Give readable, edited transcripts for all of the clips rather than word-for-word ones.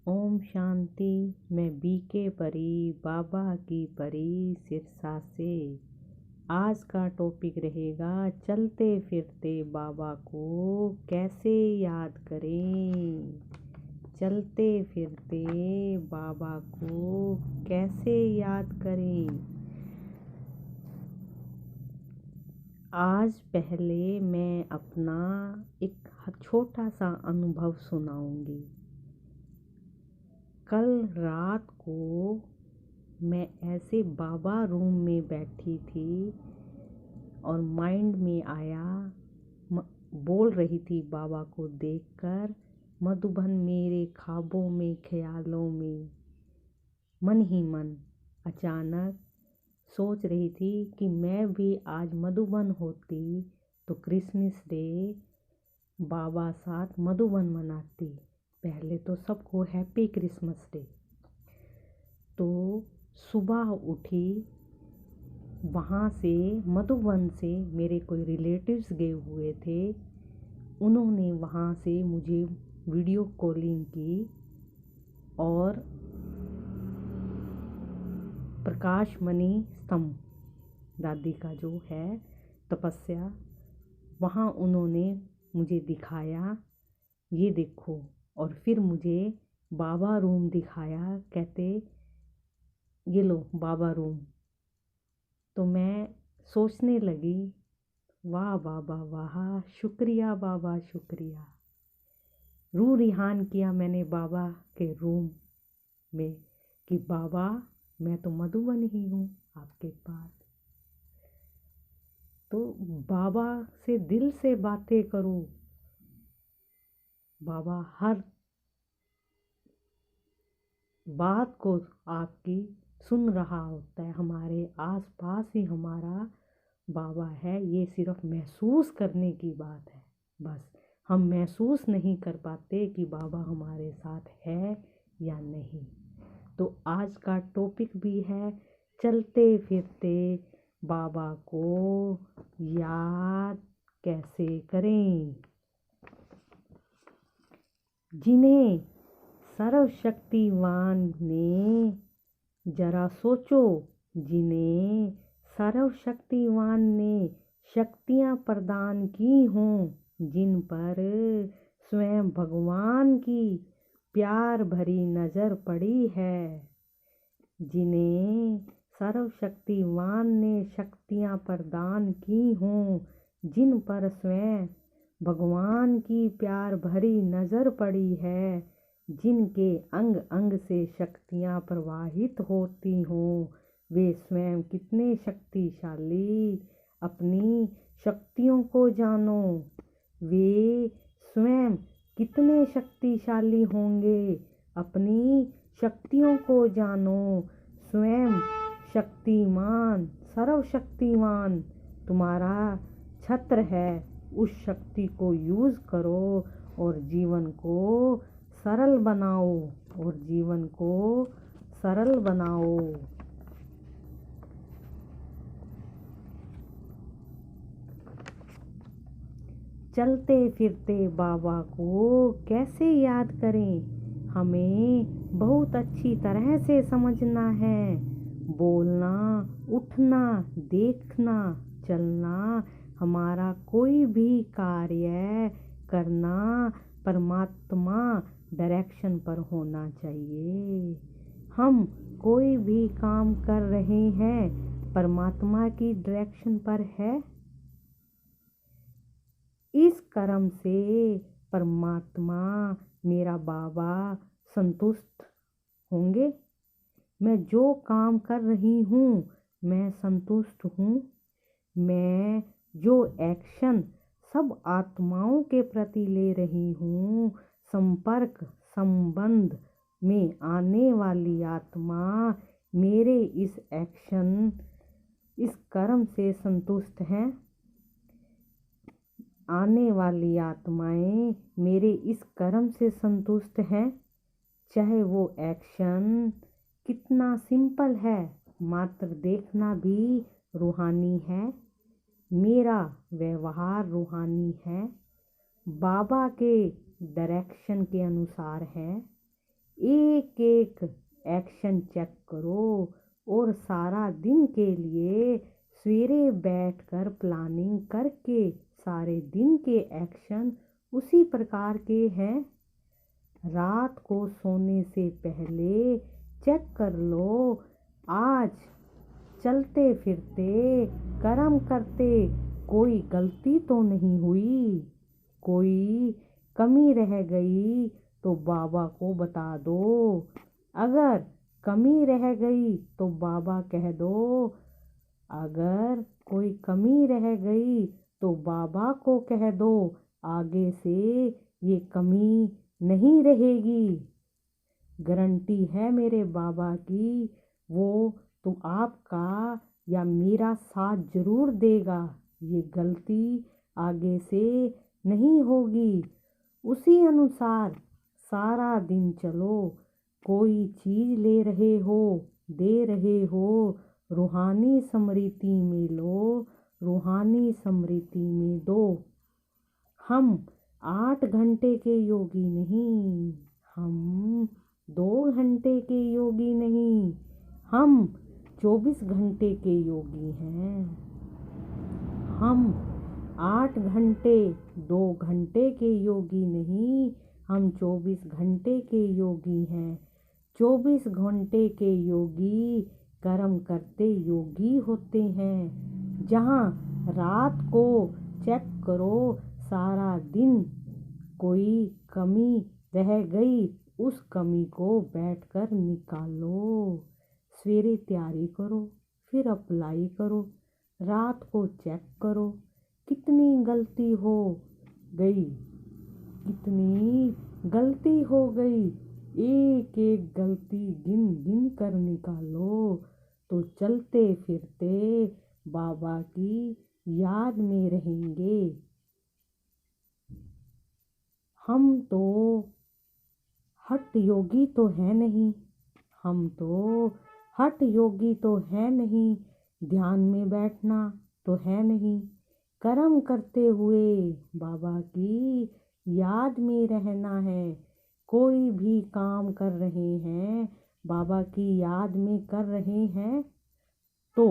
ओम शांति। मैं बीके परी, बाबा की परी सिरसा से। आज का टॉपिक रहेगा चलते फिरते बाबा को कैसे याद करें। चलते फिरते बाबा को कैसे याद करें। आज पहले मैं अपना एक छोटा सा अनुभव सुनाऊंगी। कल रात को मैं ऐसे बाबा रूम में बैठी थी और माइंड में आया, बोल रही थी बाबा को देखकर, मधुबन मेरे ख्वाबों में ख्यालों में। मन ही मन अचानक सोच रही थी कि मैं भी आज मधुबन होती तो क्रिसमस डे बाबा साथ मधुबन मनाती। पहले तो सबको हैप्पी क्रिसमस डे। तो सुबह उठी, वहाँ से मधुबन से मेरे कोई रिलेटिव्स गए हुए थे। उन्होंने वहाँ से मुझे वीडियो कॉलिंग की और प्रकाश मणि स्तंभ दादी का जो है तपस्या, वहाँ उन्होंने मुझे दिखाया, ये देखो। और फिर मुझे बाबा रूम दिखाया, कहते ये लो बाबा रूम। तो मैं सोचने लगी, वाह बाबा वाह, शुक्रिया बाबा शुक्रिया। रूह रिहान किया मैंने बाबा के रूम में कि बाबा मैं तो मधुबन ही हूँ आपके पास। तो बाबा से दिल से बातें करो। बाबा हर बात को आपकी सुन रहा होता है। हमारे आसपास ही हमारा बाबा है। ये सिर्फ महसूस करने की बात है। बस हम महसूस नहीं कर पाते कि बाबा हमारे साथ है या नहीं। तो आज का टॉपिक भी है चलते फिरते बाबा को याद कैसे करें। जिन्हें सर्वशक्तिवान ने जरा सोचो, जिन्हें सर्वशक्तिवान ने शक्तियाँ प्रदान की हों, जिन पर स्वयं भगवान की प्यार भरी नज़र पड़ी है। जिन्हें सर्वशक्तिवान ने शक्तियाँ प्रदान की हों, जिन पर स्वयं भगवान की प्यार भरी नज़र पड़ी है, जिनके अंग अंग से शक्तियाँ प्रवाहित होती हों, वे स्वयं कितने शक्तिशाली। अपनी शक्तियों को जानो, वे स्वयं कितने शक्तिशाली होंगे। अपनी शक्तियों को जानो, स्वयं शक्तिमान सर्वशक्तिमान तुम्हारा छत्र है। उस शक्ति को यूज़ करो और जीवन को सरल बनाओ, और जीवन को सरल बनाओ। चलते फिरते बाबा को कैसे याद करें। हमें बहुत अच्छी तरह से समझना है। बोलना, उठना, देखना, चलना, हमारा कोई भी कार्य करना परमात्मा डायरेक्शन पर होना चाहिए। हम कोई भी काम कर रहे हैं परमात्मा की डायरेक्शन पर है। इस कर्म से परमात्मा मेरा बाबा संतुष्ट होंगे। मैं जो काम कर रही हूँ मैं संतुष्ट हूँ। मैं जो एक्शन सब आत्माओं के प्रति ले रही हूँ, संपर्क संबंध में आने वाली आत्मा मेरे इस एक्शन, इस कर्म से संतुष्ट हैं। आने वाली आत्माएं मेरे इस कर्म से संतुष्ट हैं। चाहे वो एक्शन कितना सिंपल है, मात्र देखना भी रूहानी है। मेरा व्यवहार रूहानी है, बाबा के डायरेक्शन के अनुसार है। एक एक एक्शन चेक करो और सारा दिन के लिए सवेरे बैठकर प्लानिंग करके सारे दिन के एक्शन उसी प्रकार के हैं। रात को सोने से पहले चेक कर लो, आज चलते फिरते कर्म करते कोई गलती तो नहीं हुई। कोई कमी रह गई तो बाबा को बता दो। अगर कमी रह गई तो बाबा कह दो। अगर कोई कमी रह गई तो बाबा को कह दो। आगे से ये कमी नहीं रहेगी। गारंटी है मेरे बाबा की, वो तो आपका या मेरा साथ जरूर देगा। ये गलती आगे से नहीं होगी। उसी अनुसार सारा दिन चलो। कोई चीज़ ले रहे हो, दे रहे हो, रूहानी समृद्धि में लो, रूहानी समृद्धि में दो। हम 8 घंटे के योगी नहीं, हम 2 घंटे के योगी नहीं, हम 24 घंटे के योगी हैं। हम 8 घंटे 2 घंटे के योगी नहीं, हम 24 घंटे के योगी हैं। 24 घंटे के योगी कर्म करते योगी होते हैं। जहाँ रात को चेक करो सारा दिन कोई कमी रह गई, उस कमी को बैठकर निकालो। सवेरे तैयारी करो, फिर अप्लाई करो। रात को चेक करो कितनी गलती हो गई, कितनी गलती हो गई। एक एक गलती गिन गिन कर निकालो तो चलते फिरते बाबा की याद में रहेंगे। हम तो हठ योगी तो है नहीं, हम तो हठ योगी तो है नहीं, ध्यान में बैठना तो है नहीं। कर्म करते हुए बाबा की याद में रहना है। कोई भी काम कर रहे हैं, बाबा की याद में कर रहे हैं तो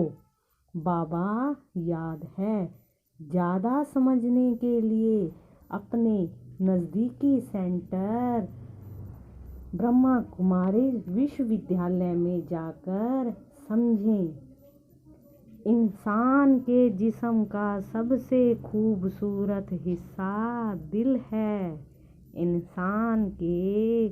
बाबा याद है। ज़्यादा समझने के लिए अपने नज़दीकी सेंटर ब्रह्मा कुमारी विश्वविद्यालय में जाकर समझें। इंसान के जिस्म का सबसे खूबसूरत हिस्सा दिल है। इंसान के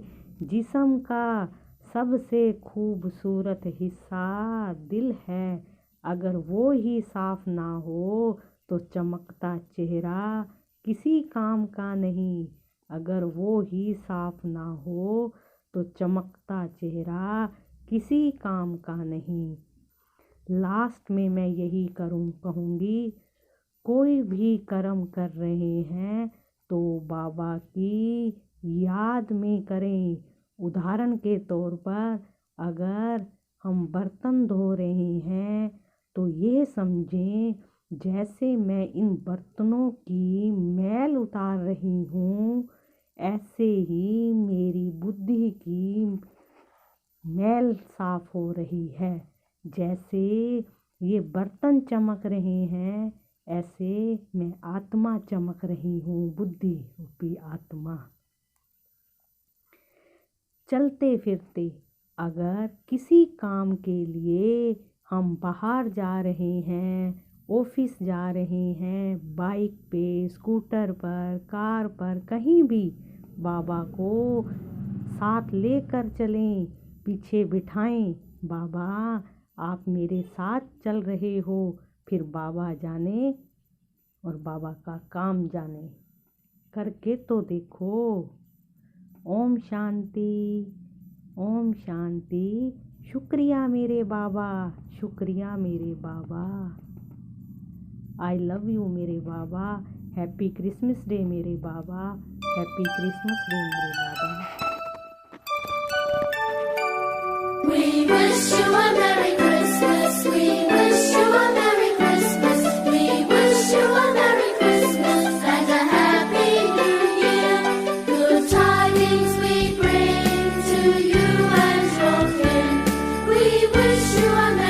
जिस्म का सबसे खूबसूरत हिस्सा दिल है। अगर वो ही साफ ना हो तो चमकता चेहरा किसी काम का नहीं। अगर वो ही साफ ना हो तो चमकता चेहरा किसी काम का नहीं। लास्ट में मैं यही कहूँगी, कोई भी कर्म कर रहे हैं तो बाबा की याद में करें। उदाहरण के तौर पर अगर हम बर्तन धो रहे हैं तो ये समझें जैसे मैं इन बर्तनों की मैल उतार रही हूँ, ऐसे ही मेरी बुद्धि की मैल साफ हो रही है। जैसे ये बर्तन चमक रहे हैं, ऐसे मैं आत्मा चमक रही हूँ, बुद्धि रूपी आत्मा। चलते फिरते अगर किसी काम के लिए हम बाहर जा रहे हैं, ऑफिस जा रहे हैं, बाइक पे, स्कूटर पर, कार पर, कहीं भी बाबा को साथ लेकर चलें, पीछे बिठाएं। बाबा आप मेरे साथ चल रहे हो, फिर बाबा जाने और बाबा का काम जाने। करके तो देखो। ओम शांति, ओम शांति। शुक्रिया मेरे बाबा, शुक्रिया मेरे बाबा। आई लव यू मेरे बाबा। हैप्पी क्रिसमस डे मेरे बाबा, हैप्पी क्रिसमस डे मेरे बाबा। We wish you a Merry Christmas. We wish you a Merry Christmas. We wish you a Merry Christmas and a Happy New Year. Good tidings we bring to you. wish you a